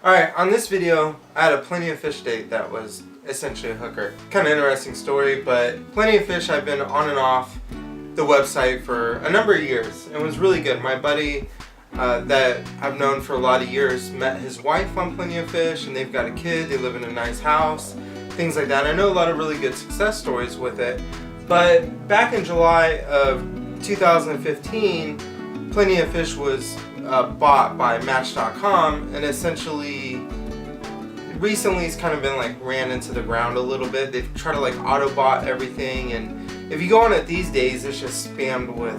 Alright, on this video, I had a Plenty of Fish date that was essentially a hooker. Kind of interesting story, but Plenty of Fish, I've been on and off the website for a number of years. It was really good. My buddy that I've known for a lot of years met his wife on Plenty of Fish, and they've got a kid, they live in a nice house, things like that. I know a lot of really good success stories with it, but back in July of 2015, Plenty of Fish was bought by Match.com, and essentially recently it's kind of been like ran into the ground a little bit. They've tried to like auto-bot everything, and if you go on it these days, it's just spammed with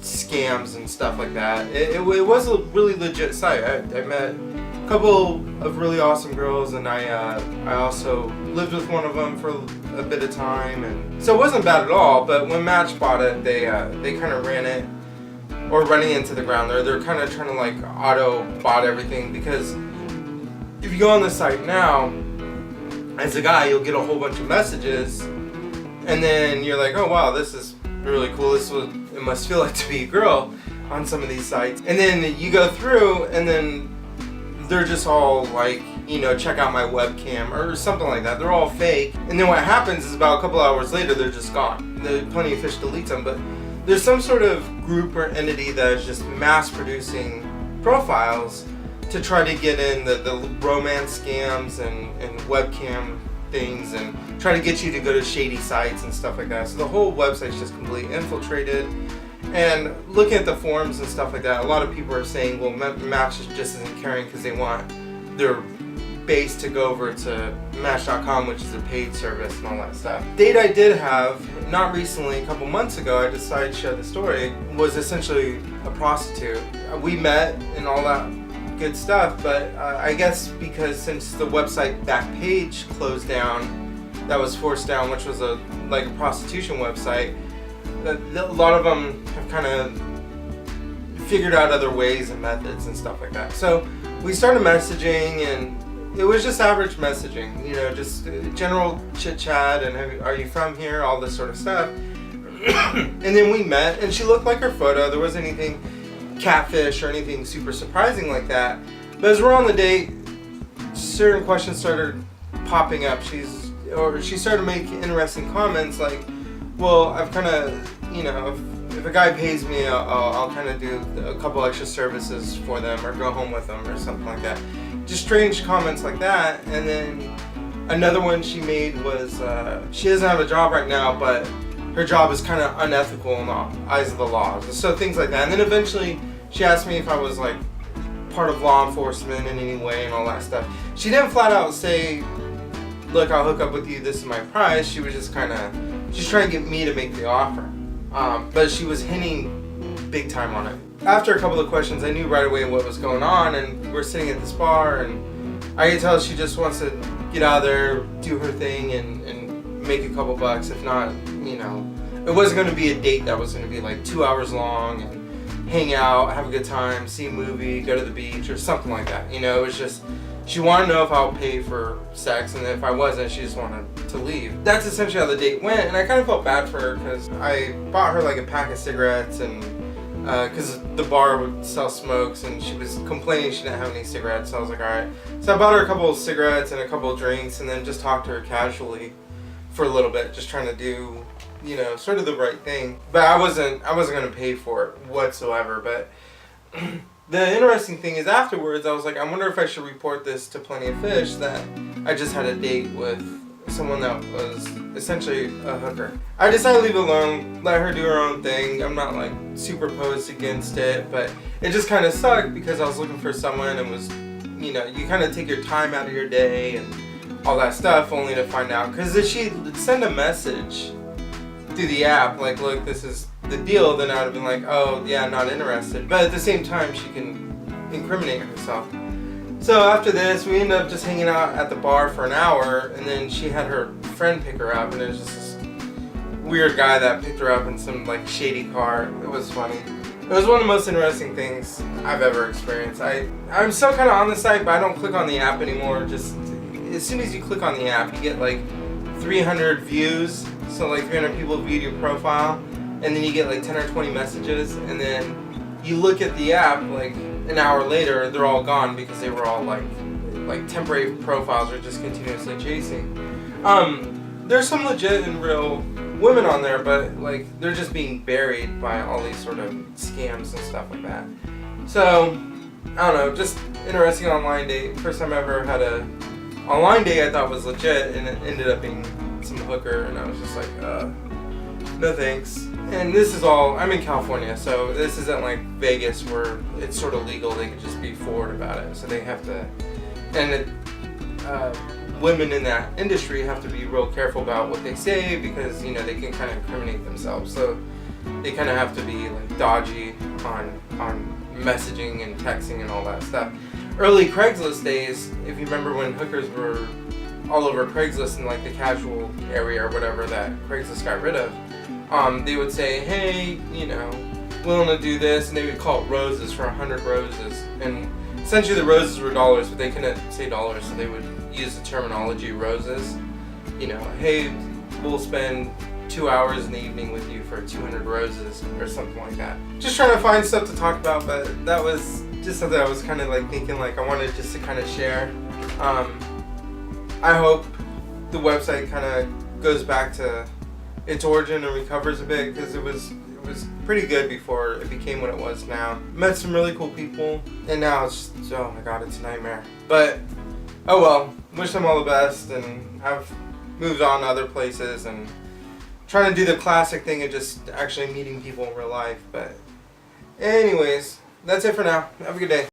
scams and stuff like that. It was a really legit site. I met a couple of really awesome girls, and I also lived with one of them for a bit of time, and so it wasn't bad at all. But when Match bought it, they kind of ran it, or running into the ground. They're kind of trying to like auto-bot everything, because if you go on the site now, as a guy, you'll get a whole bunch of messages, and then you're like, oh wow, this is really cool. This is what it must feel like to be a girl on some of these sites. And then you go through, and then they're just all like, you know, check out my webcam or something like that. They're all fake. And then what happens is about a couple hours later, they're just gone. The Plenty of Fish deletes them, but there's some sort of group or entity that is just mass producing profiles to try to get in the romance scams and webcam things, and try to get you to go to shady sites and stuff like that. So the whole website's just completely infiltrated. And looking at the forums and stuff like that, a lot of people are saying, well, Match just isn't caring because they want their base to go over to Match.com, which is a paid service and all that stuff. Date I did have, not recently, a couple months ago, I decided to share the story, was essentially a prostitute. We met and all that good stuff, but I guess because since the website Backpage closed down, that was forced down, which was a prostitution website, a lot of them have kind of figured out other ways and methods and stuff like that. So we started messaging, and it was just average messaging, you know, just general chit chat and are you from here, all this sort of stuff. And then we met, and she looked like her photo. There wasn't anything catfish or anything super surprising like that. But as we're on the date, certain questions started popping up. She started making interesting comments like, well, I've kind of, you know, if a guy pays me, I'll kind of do a couple extra services for them or go home with them or something like that. Just strange comments like that. And then another one she made was she doesn't have a job right now, but her job is kind of unethical in the eyes of the law. So things like that. And then eventually she asked me if I was like part of law enforcement in any way and all that stuff. She didn't flat out say, look, I'll hook up with you, this is my price. She was just kind of, she's trying to get me to make the offer. But she was hinting big time on it. After a couple of questions, I knew right away what was going on, and we're sitting at this bar, and I could tell she just wants to get out of there, do her thing, and make a couple bucks. If not, you know, it wasn't going to be a date that was going to be like 2 hours long and hang out, have a good time, see a movie, go to the beach or something like that. You know, it was just, she wanted to know if I'll pay for sex, and if I wasn't, she just wanted to leave. That's essentially how the date went, and I kind of felt bad for her because I bought her like a pack of cigarettes, and because the bar would sell smokes, and she was complaining she didn't have any cigarettes. So I was like, alright. So I bought her a couple of cigarettes and a couple of drinks, and then just talked to her casually for a little bit, just trying to do, you know, sort of the right thing. But I wasn't going to pay for it whatsoever. But the interesting thing is afterwards, I was like, I wonder if I should report this to Plenty of Fish, that I just had a date with someone that was essentially a hooker. I decided to leave it alone, let her do her own thing. I'm not like super opposed against it, but it just kind of sucked because I was looking for someone, and was, you know, you kind of take your time out of your day and all that stuff only to find out. Because if she'd send a message through the app like, look, this is the deal, then I would have been like, oh yeah, not interested. But at the same time, she can incriminate herself. So after this, we ended up just hanging out at the bar for an hour, and then she had her friend pick her up, and it was just this weird guy that picked her up in some like shady car. It was funny. It was one of the most interesting things I've ever experienced. I'm still kind of on the site, but I don't click on the app anymore. Just as soon as you click on the app, you get like 300 views. So like 300 people viewed your profile, and then you get like 10 or 20 messages, and then you look at the app, like an hour later, they're all gone because they were all like temporary profiles or just continuously chasing. There's some legit and real women on there, but like they're just being buried by all these sort of scams and stuff like that. So I don't know, just interesting online date. First time I ever had a online date I thought was legit, and it ended up being some hooker, and I was just like, no thanks. And this is all, I'm in California, so this isn't like Vegas where it's sort of legal. They could just be forward about it, so they have to, and women in that industry have to be real careful about what they say because, you know, they can kind of incriminate themselves. So they kind of have to be like dodgy on messaging and texting and all that stuff. Early Craigslist days, if you remember when hookers were all over Craigslist in like the casual area or whatever that Craigslist got rid of, they would say, hey, you know, willing to do this, and they would call it roses for 100 roses. And essentially the roses were dollars, but they couldn't say dollars, so they would use the terminology roses. You know, hey, we'll spend 2 hours in the evening with you for 200 roses or something like that. Just trying to find stuff to talk about, but that was just something I was kind of like thinking like I wanted just to kind of share. I hope the website kind of goes back to its origin and recovers a bit, because it was pretty good before it became what it was now. Met some really cool people, and now it's just, oh my god, it's a nightmare. But oh well, wish them all the best, and have moved on to other places and trying to do the classic thing of just actually meeting people in real life. But anyways, that's it for now. Have a good day.